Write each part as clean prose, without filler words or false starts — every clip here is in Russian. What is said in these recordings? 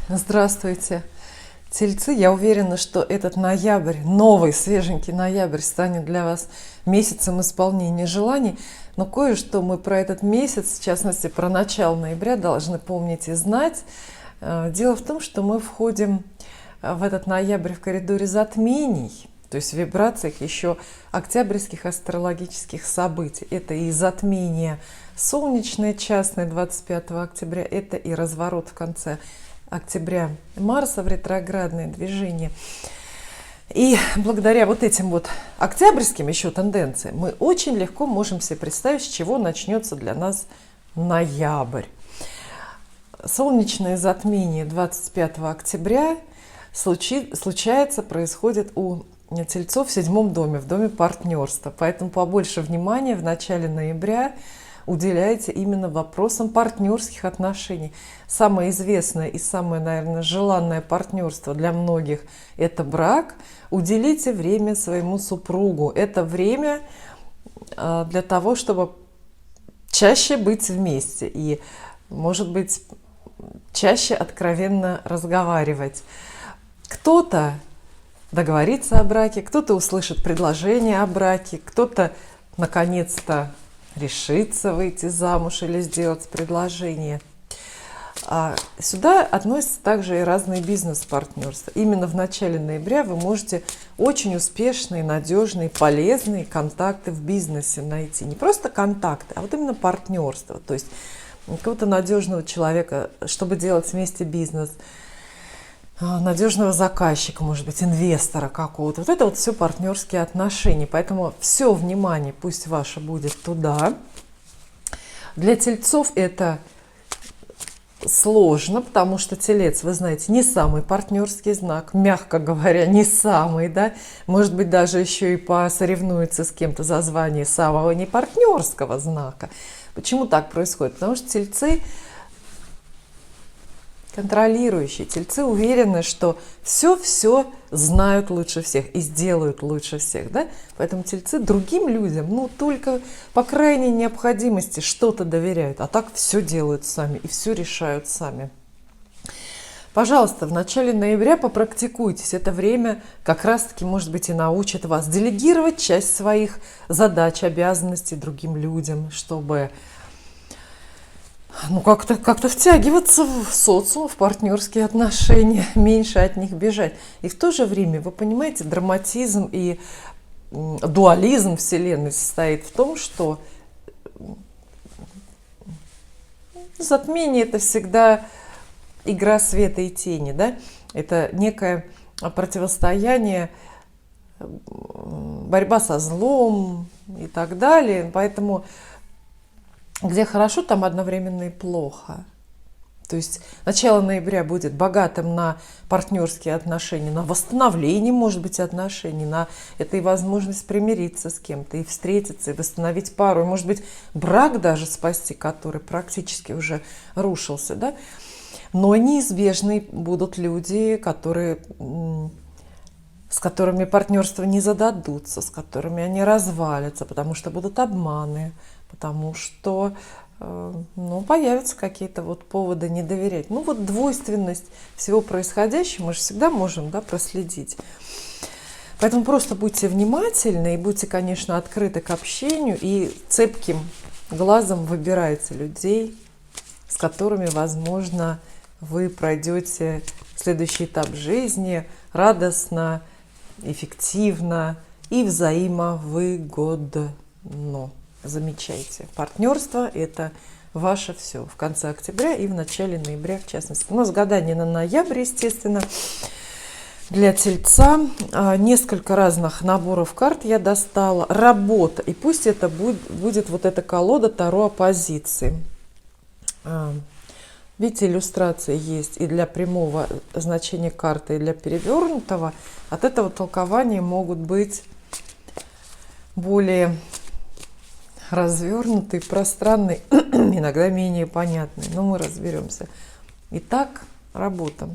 Здравствуйте, тельцы! Я уверена, что этот ноябрь, новый свеженький ноябрь, станет для вас месяцем исполнения желаний. Но кое-что мы про этот месяц, в частности про начало ноября, должны помнить и знать. Дело в том, что мы входим в этот ноябрь в коридоре затмений, то есть в вибрациях еще октябрьских астрологических событий. Это и затмение солнечное частное 25 октября, это и разворот в конце октября Марса в ретроградное движение. И благодаря вот этим вот октябрьским еще тенденциям мы очень легко можем себе представить, с чего начнется для нас ноябрь. Солнечное затмение 25 октября происходит у тельцов в 7-м доме, в доме партнерства. Поэтому побольше внимания в начале ноября уделяйте именно вопросам партнерских отношений. Самое известное и самое, наверное, желанное партнерство для многих – это брак. Уделите время своему супругу. Это время для того, чтобы чаще быть вместе и, может быть, чаще откровенно разговаривать. Кто-то договорится о браке, кто-то услышит предложение о браке, кто-то наконец-то решится выйти замуж или сделать предложение. Сюда относятся также и разные бизнес-партнерства. Именно в начале ноября вы можете очень успешные, надежные, полезные контакты в бизнесе найти. Не просто контакты, а вот именно партнерство. То есть какого-то надежного человека, чтобы делать вместе бизнес, надежного заказчика, может быть, инвестора какого-то. Вот это вот все партнерские отношения. Поэтому все внимание пусть ваше будет туда. Для тельцов это сложно, потому что телец, вы знаете, не самый партнерский знак, мягко говоря, не самый, да, может быть, даже еще и посоревнуется с кем-то за звание самого непартнерского знака. Почему так происходит? Потому что тельцы контролирующие, тельцы уверены, что все знают лучше всех и сделают лучше всех, да? Поэтому тельцы другим людям, только по крайней необходимости что-то доверяют, а так все делают сами и все решают сами. Пожалуйста, в начале ноября попрактикуйтесь. Это время как раз-таки, может быть, и научит вас делегировать часть своих задач, обязанностей другим людям, чтобы как-то втягиваться в социум, в партнерские отношения, меньше от них бежать. И в то же время, вы понимаете, драматизм и дуализм Вселенной состоит в том, что затмение – это всегда игра света и тени, да? Это некое противостояние, борьба со злом и так далее. Поэтому где хорошо, там одновременно и плохо. То есть начало ноября будет богатым на партнерские отношения, на восстановление, может быть, отношений, на это и возможность примириться с кем-то, и встретиться, и восстановить пару, и, может быть, брак даже спасти, который практически уже рушился, да? Но неизбежны будут люди, с которыми партнерство не зададутся, с которыми они развалятся, потому что будут обманы, потому что появятся какие-то поводы не доверять. Двойственность всего происходящего мы же всегда можем, да, проследить. Поэтому просто будьте внимательны и будьте, конечно, открыты к общению и цепким глазом выбирайте людей, с которыми, возможно, вы пройдете следующий этап жизни радостно, эффективно и взаимовыгодно. Замечайте. Партнерство – это ваше все в конце октября и в начале ноября, в частности. У нас гадание на ноябрь, естественно, для тельца. Несколько разных наборов карт я достала. Работа. И пусть это будет вот эта колода Таро оппозиции. Видите, иллюстрации есть и для прямого значения карты, и для перевернутого. От этого толкования могут быть более развернутый, пространный, иногда менее понятный, но мы разберемся. Итак, работа.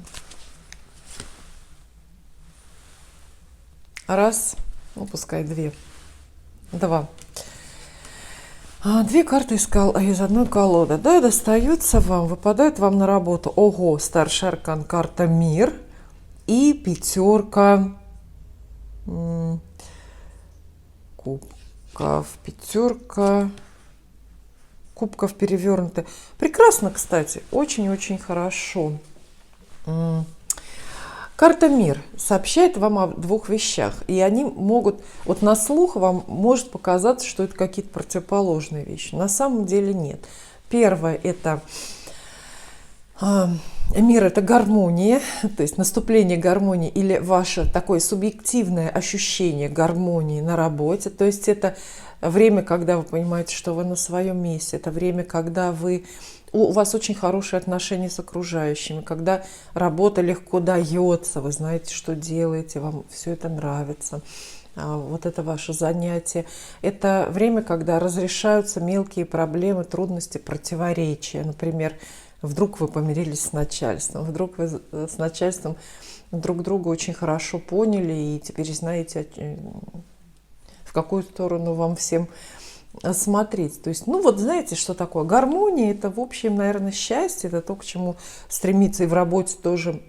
Раз, пускай два. Две карты из одной колоды, да, достаются вам, выпадают вам на работу. Ого, старший аркан, карта Мир и пятерка кубков, пятерка кубков перевернуты. Прекрасно, кстати, очень-очень хорошо. Карта Мир сообщает вам о двух вещах, и они могут, вот на слух вам может показаться, что это какие-то противоположные вещи. На самом деле нет. Первое – это мир, это гармония, то есть наступление гармонии или ваше такое субъективное ощущение гармонии на работе. То есть это время, когда вы понимаете, что вы на своем месте, это время, когда у вас очень хорошие отношения с окружающими, когда работа легко дается, вы знаете, что делаете, вам все это нравится. Вот это ваше занятие. Это время, когда разрешаются мелкие проблемы, трудности, противоречия. Например, вдруг вы помирились с начальством, вдруг вы с начальством друг друга очень хорошо поняли и теперь знаете, в какую сторону вам всем смотреть. То есть, ну вот знаете, что такое гармония? Это, в общем, наверное, счастье, это то, к чему стремится и в работе тоже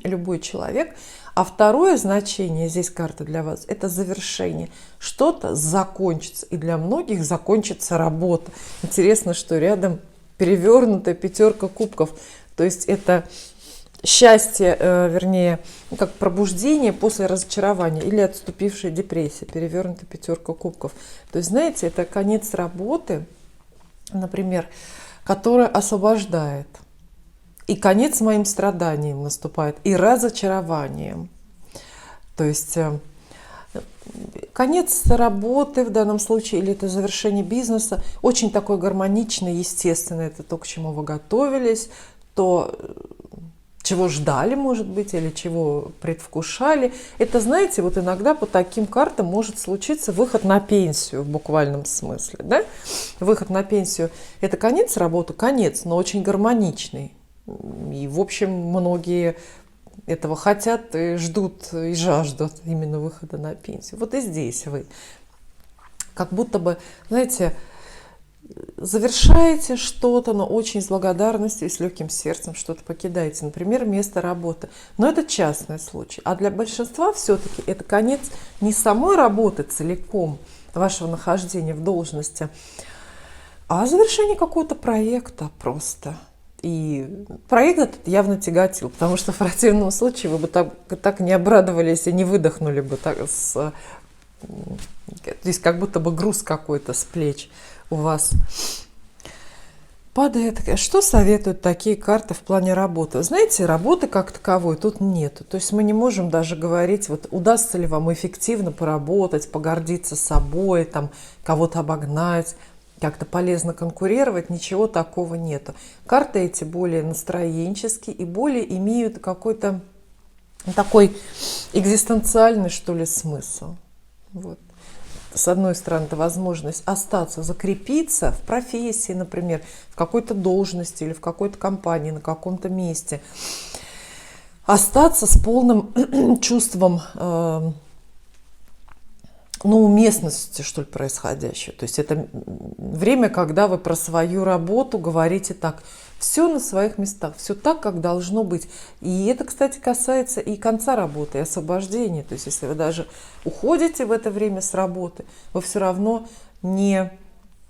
любой человек. А второе значение, здесь карта для вас, это завершение. Что-то закончится, и для многих закончится работа. Интересно, что рядом перевернутая пятерка кубков. То есть это счастье, вернее, как пробуждение после разочарования или отступившая депрессия, перевернутая пятерка кубков. То есть, знаете, это конец работы, например, которая освобождает. И конец моим страданиям наступает, и разочарованием. То есть конец работы в данном случае, или это завершение бизнеса, очень такой гармоничный, естественно, это то, к чему вы готовились, то, чего ждали, может быть, или чего предвкушали. Это, знаете, вот иногда по таким картам может случиться выход на пенсию в буквальном смысле. Да? Выход на пенсию – это конец работы, конец, но очень гармоничный. И, в общем, многие этого хотят, и ждут, и жаждут именно выхода на пенсию. Вот и здесь вы как будто бы, знаете, завершаете что-то, но очень с благодарностью и с легким сердцем что-то покидаете. Например, место работы. Но это частный случай. А для большинства все-таки это конец не самой работы целиком, вашего нахождения в должности, а завершение какого-то проекта просто. И проект этот явно тяготил, потому что в противном случае вы бы так не обрадовались и не выдохнули бы так то есть как будто бы груз какой-то с плеч у вас падает. Что советуют такие карты в плане работы? Знаете, работы как таковой тут нету. То есть мы не можем даже говорить, вот удастся ли вам эффективно поработать, погордиться собой, там, кого-то обогнать, как-то полезно конкурировать, ничего такого нету. Карты эти более настроенческие и более имеют какой-то такой экзистенциальный, что ли, смысл. Вот. С одной стороны, это возможность остаться, закрепиться в профессии, например, в какой-то должности или в какой-то компании, на каком-то месте. Остаться с полным чувством уместности, что ли, происходящего. То есть это время, когда вы про свою работу говорите так: все на своих местах, все так, как должно быть. И это, кстати, касается и конца работы, и освобождения. То есть если вы даже уходите в это время с работы, вы все равно не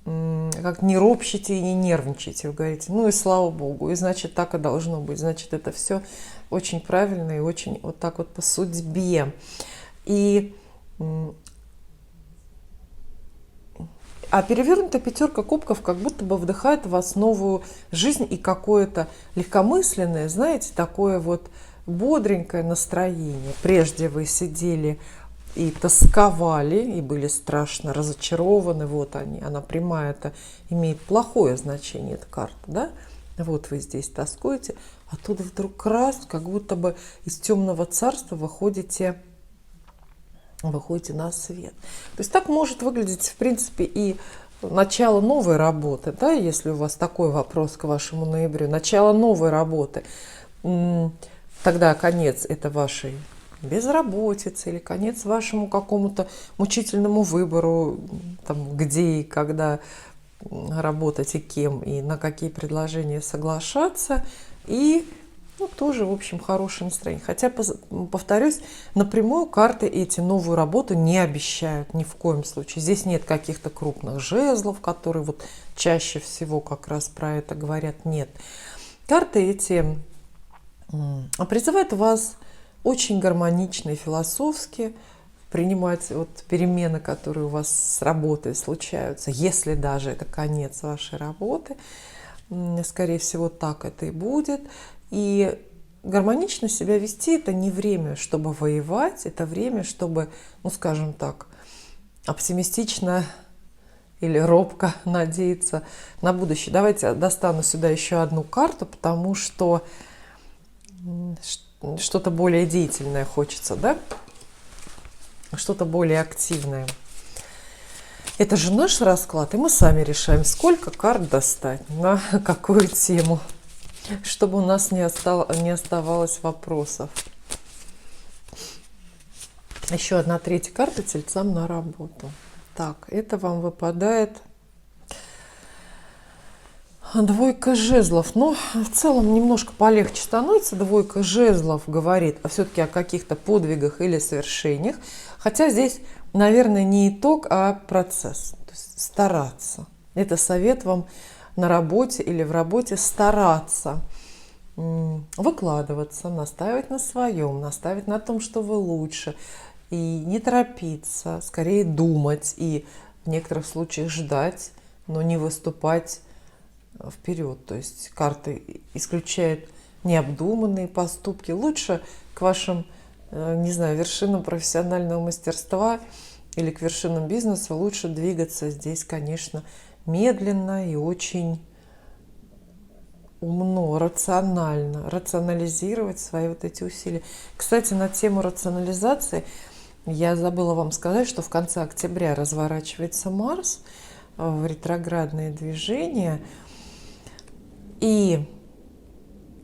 ропщите и не нервничаете. Вы говорите: ну и слава богу, и значит так и должно быть. Значит, это все очень правильно и очень вот так вот по судьбе. А перевернутая пятерка кубков как будто бы вдыхает в вас новую жизнь и какое-то легкомысленное, знаете, такое вот бодренькое настроение. Прежде вы сидели и тосковали, и были страшно разочарованы. Вот она прямая, это имеет плохое значение, эта карта, да? Вот вы здесь тоскуете, а тут вдруг раз, как будто бы из темного царства выходите на свет. То есть так может выглядеть, в принципе, и начало новой работы, да, если у вас такой вопрос к вашему ноябрю, начало новой работы, тогда конец это вашей безработицы или конец вашему какому-то мучительному выбору, там, где и когда работать и кем, и на какие предложения соглашаться. И тоже, в общем, хорошее настроение. Хотя, повторюсь, напрямую карты эти новую работу не обещают ни в коем случае. Здесь нет каких-то крупных жезлов, которые вот чаще всего как раз про это говорят. Нет. Карты эти призывают вас очень гармонично и философски принимать вот перемены, которые у вас с работой случаются, если даже это конец вашей работы. Скорее всего, так это и будет. И гармонично себя вести — это не время, чтобы воевать, это время, чтобы, скажем так, оптимистично или робко надеяться на будущее. Давайте я достану сюда еще одну карту, потому что что-то более деятельное хочется, да? Что-то более активное. Это же наш расклад, и мы сами решаем, сколько карт достать, на какую тему, чтобы у нас не оставалось вопросов. Еще одна третья карта тельцам на работу. Так, это вам выпадает двойка жезлов. Но в целом немножко полегче становится. Двойка жезлов говорит все-таки о каких-то подвигах или свершениях. Хотя здесь, наверное, не итог, а процесс. То есть стараться. Это совет вам на работе или в работе стараться. Выкладываться, настаивать на своем, настаивать на том, что вы лучше. И не торопиться, скорее думать. И в некоторых случаях ждать, но не выступать вперед. То есть карты исключают необдуманные поступки. Лучше к вашим, не знаю, вершинам профессионального мастерства или к вершинам бизнеса лучше двигаться здесь, конечно, медленно и очень умно, рационально, рационализировать свои вот эти усилия. Кстати, на тему рационализации я забыла вам сказать, что в конце октября разворачивается Марс в ретроградное движение. И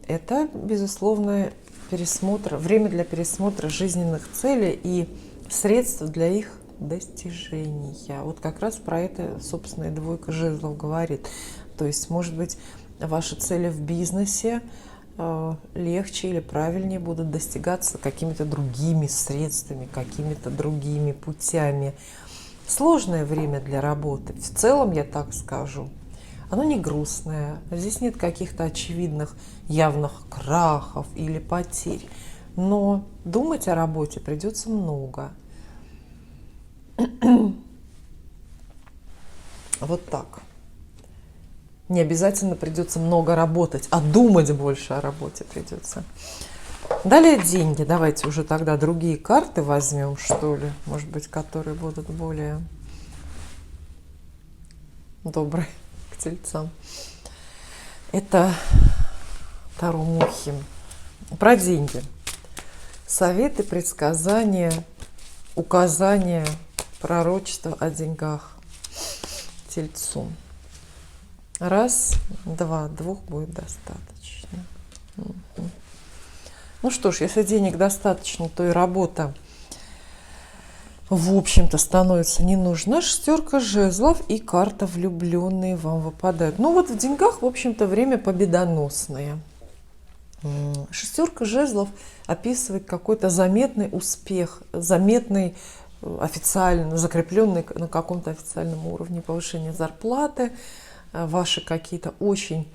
это, безусловно, время для пересмотра жизненных целей и средств для их достижения. Вот как раз про это, собственно, и двойка жезлов говорит. То есть, может быть, ваши цели в бизнесе легче или правильнее будут достигаться какими-то другими средствами, какими-то другими путями. Сложное время для работы. В целом, я так скажу, оно не грустное. Здесь нет каких-то очевидных явных крахов или потерь. Но думать о работе придется много. Вот так. Не обязательно придется много работать, а думать больше о работе придется. Далее деньги. Давайте уже тогда другие карты возьмем, что ли. Может быть, которые будут более добрые к тельцам. Это Таро Мухи. Про деньги. Советы, предсказания, указания, пророчества о деньгах тельцу. Раз, два, двух будет достаточно. Ну что ж, если денег достаточно, то и работа, в общем-то, становится не нужна. Шестерка жезлов и карта влюбленные вам выпадают. Ну вот в деньгах, в общем-то, время победоносное. Шестерка жезлов описывает какой-то заметный успех, заметный, официально закрепленный на каком-то официальном уровне повышение зарплаты, ваши какие-то очень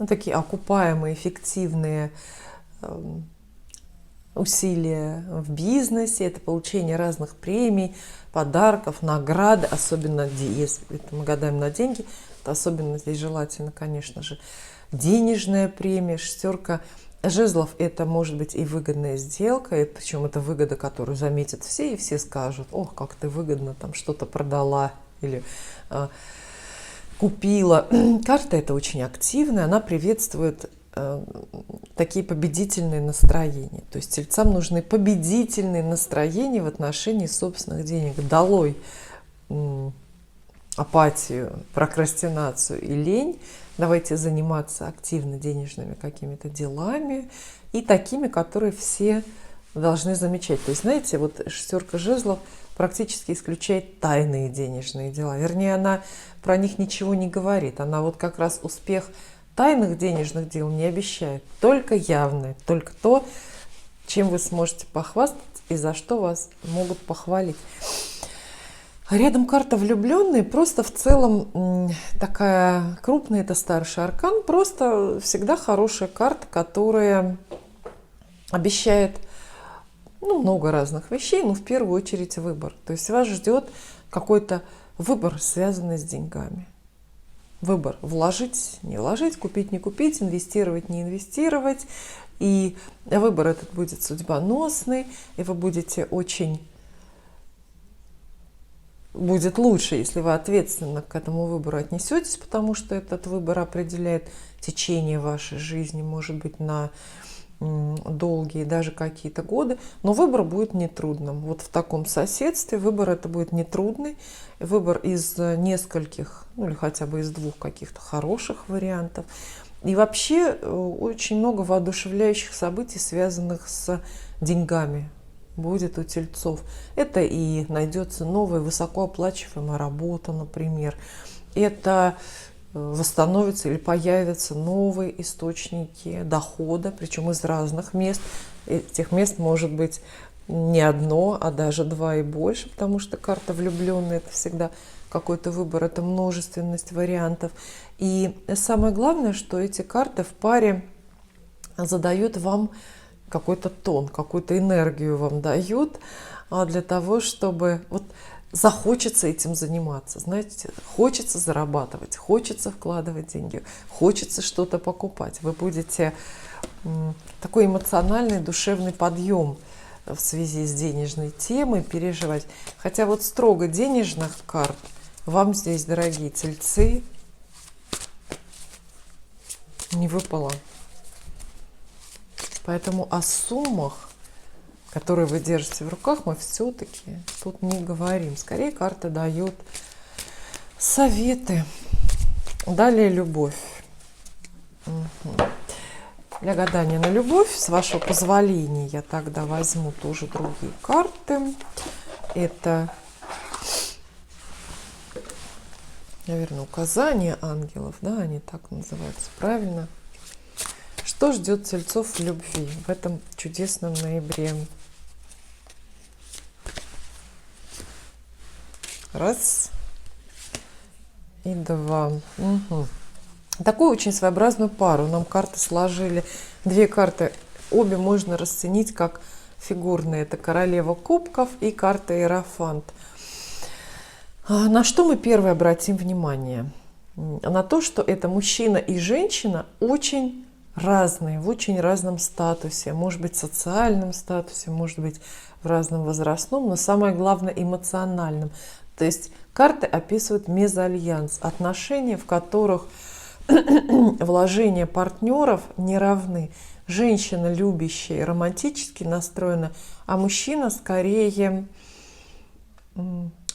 такие окупаемые, эффективные усилия в бизнесе, это получение разных премий, подарков, наград, особенно если мы гадаем на деньги, то особенно здесь желательно, конечно же, денежная премия. Шестерка жезлов – это может быть и выгодная сделка, и причем это выгода, которую заметят все, и все скажут: ох, как ты выгодно там что-то продала или купила. Карта эта очень активная, она приветствует такие победительные настроения. То есть тельцам нужны победительные настроения в отношении собственных денег. Долой апатию, прокрастинацию и лень. Давайте заниматься активно денежными какими-то делами и такими, которые все должны замечать. То есть, знаете, вот шестерка жезлов практически исключает тайные денежные дела. Вернее, она про них ничего не говорит. Она вот как раз успех тайных денежных дел не обещает. Только явное, только то, чем вы сможете похвастаться и за что вас могут похвалить. Рядом карта влюбленные, просто в целом такая крупная, это старший аркан, просто всегда хорошая карта, которая обещает много разных вещей, но в первую очередь выбор. То есть вас ждет какой-то выбор, связанный с деньгами. Выбор: вложить, не вложить, купить, не купить, инвестировать, не инвестировать. И выбор этот будет судьбоносный, и вы будете будет лучше, если вы ответственно к этому выбору отнесетесь, потому что этот выбор определяет течение вашей жизни, может быть, на долгие даже какие-то годы, но выбор будет нетрудным. Вот в таком соседстве выбор это будет нетрудный, выбор из нескольких, или хотя бы из двух каких-то хороших вариантов. И вообще очень много воодушевляющих событий, связанных с деньгами, будет у тельцов. Это и найдется новая высокооплачиваемая работа, например. Это восстановятся или появятся новые источники дохода, причем из разных мест. Этих мест может быть не одно, а даже два и больше, потому что карта влюбленная — это всегда какой-то выбор, это множественность вариантов. И самое главное, что эти карты в паре задают вам какой-то тон, какую-то энергию вам дают для того, чтобы захочется этим заниматься. Знаете, хочется зарабатывать, хочется вкладывать деньги, хочется что-то покупать. Вы будете такой эмоциональный, душевный подъем в связи с денежной темой переживать. Хотя вот строго денежных карт вам здесь, дорогие тельцы, не выпало. Поэтому о суммах, которые вы держите в руках, мы все-таки тут не говорим. Скорее, карта дает советы. Далее любовь. Для гадания на любовь, с вашего позволения, я тогда возьму тоже другие карты. Это, наверное, указания ангелов, да, они так называются, правильно? Что ждет тельцов в любви в этом чудесном ноябре? Раз и два. Такую очень своеобразную пару нам карты сложили. Две карты, обе можно расценить как фигурные. Это королева кубков и карта Иерофант. На что мы первое обратим внимание? На то, что это мужчина и женщина очень разные, в очень разном статусе. Может быть, в социальном статусе, может быть, в разном возрастном, но самое главное, эмоциональном. То есть карты описывают мезальянс, отношения, в которых вложения партнеров не равны. Женщина любящая, романтически настроена, а мужчина скорее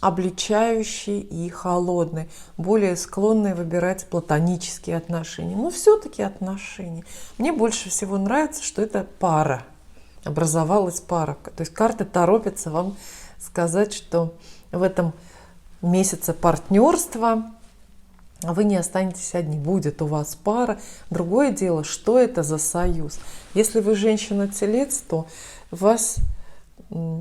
обличающий и холодный, более склонный выбирать платонические отношения. Но все-таки отношения. Мне больше всего нравится, что это пара. Образовалась пара. То есть карты торопятся вам сказать, что в этом месяце партнерства вы не останетесь одни. Будет у вас пара. Другое дело, что это за союз. Если вы женщина-телец, то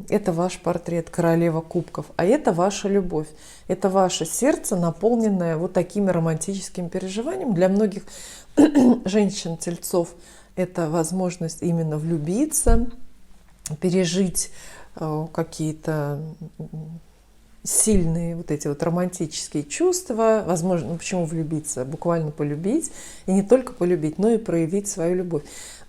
это ваш портрет, королева кубков, а это ваша любовь. Это ваше сердце, наполненное вот такими романтическими переживаниями. Для многих женщин-тельцов это возможность именно влюбиться, пережить какие-то сильные вот эти вот романтические чувства. Возможно, почему влюбиться? Буквально полюбить. И не только полюбить, но и проявить свою любовь.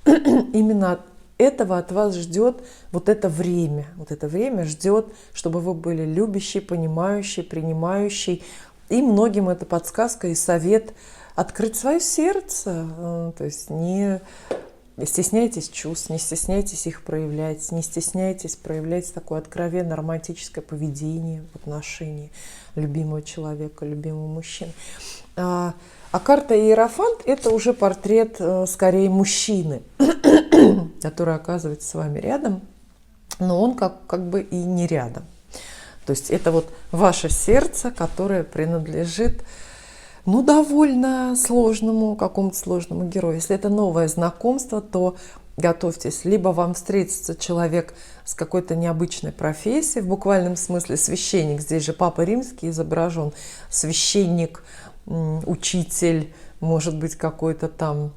Именно этого от вас ждет вот это время. Вот это время ждет, чтобы вы были любящий, понимающий, принимающий. И многим это подсказка и совет открыть свое сердце. То есть не стесняйтесь чувств, не стесняйтесь их проявлять, не стесняйтесь проявлять такое откровенно романтическое поведение в отношении любимого человека, любимого мужчины. А карта Иерофант — это уже портрет скорее мужчины, который оказывается с вами рядом. но он как бы и не рядом. То есть это вот ваше сердце, которое принадлежит, ну, довольно сложному, какому-то сложному герою. Если это новое знакомство, то готовьтесь. Либо вам встретится человек с какой-то необычной профессией, в буквальном смысле священник, здесь же Папа Римский изображен, священник, учитель, может быть, какой-то там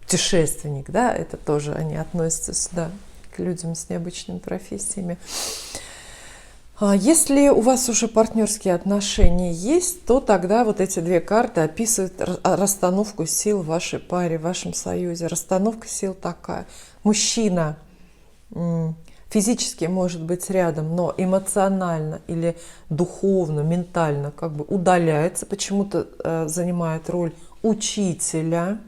путешественник, да, это тоже они относятся сюда, к людям с необычными профессиями. Если у вас уже партнерские отношения есть, то тогда вот эти две карты описывают расстановку сил в вашей паре, в вашем союзе. Расстановка сил такая. Мужчина физически может быть рядом, но эмоционально или духовно, ментально как бы удаляется, почему-то занимает роль учителя.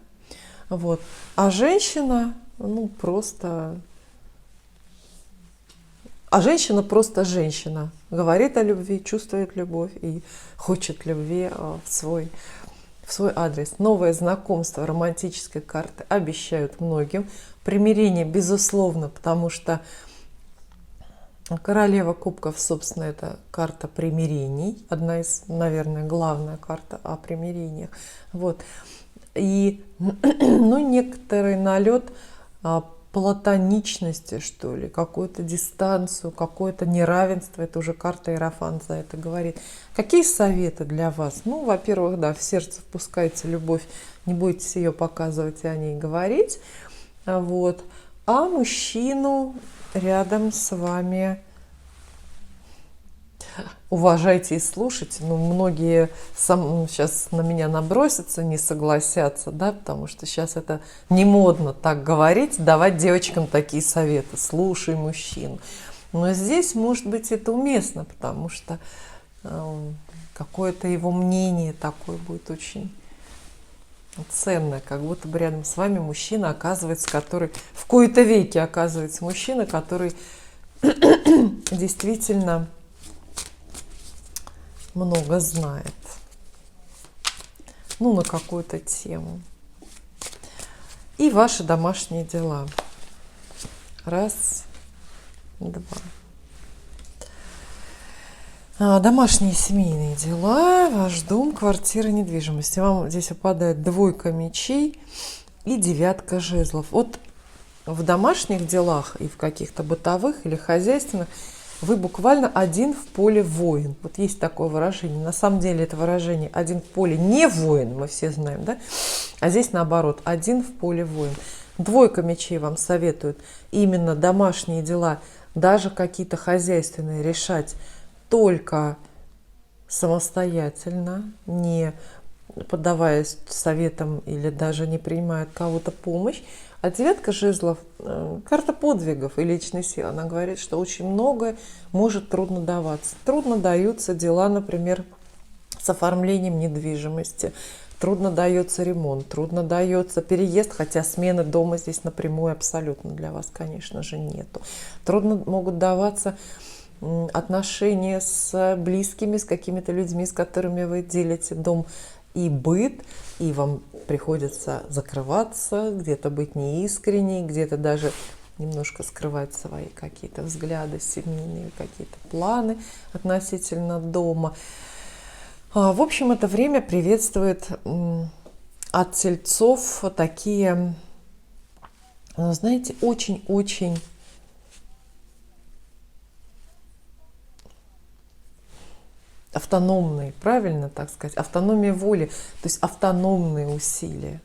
Вот. А женщина, ну, просто... А женщина просто женщина. Говорит о любви, чувствует любовь и хочет любви в свой адрес. Новое знакомство, романтической карты обещают многим. Примирение, безусловно, потому что королева кубков, собственно, это карта примирений. Одна из, наверное, главная карта о примирениях. Вот. И ну, некоторый налет платоничности, что ли, какую-то дистанцию, какое-то неравенство. Это уже карта Иерофант за это говорит. Какие советы для вас? Ну, во-первых, да, в сердце впускайте любовь, не бойтесь ее показывать и о ней говорить. Вот. А мужчину рядом с вами уважайте и слушайте. Ну, многие сейчас на меня набросятся, не согласятся, да, потому что сейчас это не модно так говорить, давать девочкам такие советы. Слушай мужчину. Но здесь, может быть, это уместно, потому что какое-то его мнение такое будет очень ценное, как будто бы рядом с вами мужчина оказывается, который в кои-то веки оказывается мужчина, который действительно много знает, ну, на какую-то тему. И ваши домашние дела. Раз, два. Домашние семейные дела, ваш дом, квартира, недвижимость. Вам здесь выпадает двойка мечей и девятка жезлов. Вот в домашних делах и в каких-то бытовых или хозяйственных вы буквально один в поле воин. Вот есть такое выражение. На самом деле это выражение один в поле не воин, мы все знаем, да? А здесь наоборот, один в поле воин. Двойка мечей вам советует именно домашние дела, даже какие-то хозяйственные, решать только самостоятельно, не поддаваясь советам или даже не принимая от кого-то помощь. А девятка жезлов, карта подвигов и личной силы, она говорит, что очень многое может трудно даваться. Трудно даются дела, например, с оформлением недвижимости, трудно дается ремонт, трудно дается переезд, хотя смены дома здесь напрямую абсолютно для вас, конечно же, нету. Трудно могут даваться отношения с близкими, с какими-то людьми, с которыми вы делите дом и быт, и вам приходится закрываться, где-то быть неискренней, где-то даже немножко скрывать свои какие-то взгляды семейные, какие-то планы относительно дома. В общем, это время приветствует от тельцов такие, ну, знаете, очень-очень автономные, правильно так сказать, автономия воли, то есть автономные усилия.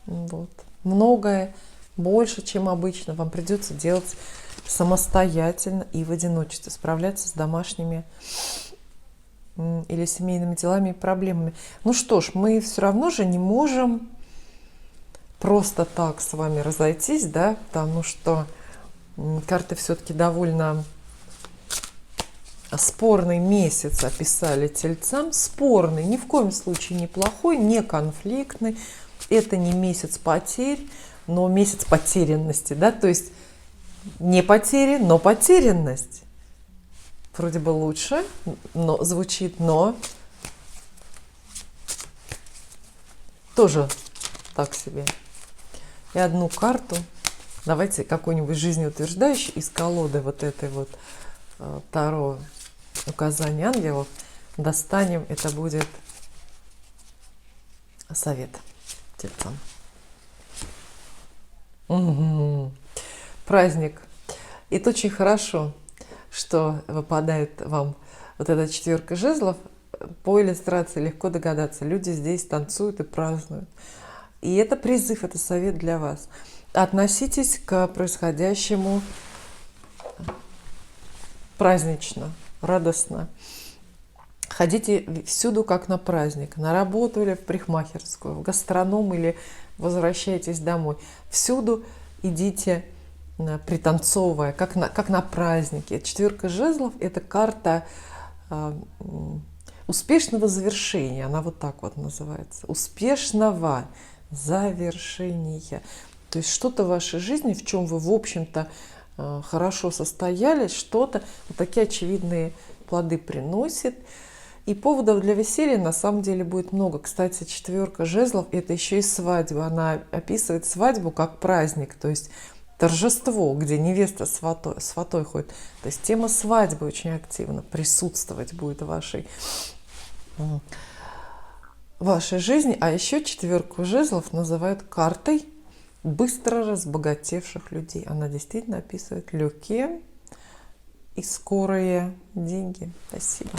Вот. Многое больше, чем обычно, вам придется делать самостоятельно и в одиночестве, справляться с домашними или семейными делами и проблемами. Ну что ж, мы все равно же не можем просто так с вами разойтись, да, потому что карты все-таки довольно спорный месяц описали тельцам. Спорный, ни в коем случае не плохой, не конфликтный. Это не месяц потерь, но месяц потерянности, да, то есть не потери, но потерянность. Вроде бы лучше, но звучит, но тоже так себе. И одну карту Давайте какой-нибудь жизнеутверждающий из колоды вот этой вот Таро указания ангелов достанем. Это будет совет тельцам. Угу. Праздник. Это очень хорошо, что выпадает вам вот эта четверка жезлов. По иллюстрации легко догадаться. Люди здесь танцуют и празднуют. И это призыв, это совет для вас. Относитесь к происходящему празднично, радостно. Ходите всюду, как на праздник. На работу или в парикмахерскую, в гастроном или возвращайтесь домой. Всюду идите, пританцовывая, как на празднике. Четверка жезлов – это карта успешного завершения. Она вот так вот называется. Успешного завершения. То есть что-то в вашей жизни, в чем вы, в общем-то, хорошо состоялись, что-то, вот такие очевидные плоды приносит. И поводов для веселья на самом деле будет много. Кстати, четверка жезлов – это еще и свадьба. Она описывает свадьбу как праздник, то есть торжество, где невеста с сватой ходит. То есть тема свадьбы очень активно присутствовать будет в вашей жизни. А еще четверку жезлов называют картой быстро разбогатевших людей. Она действительно описывает легкие и скорые деньги. Спасибо.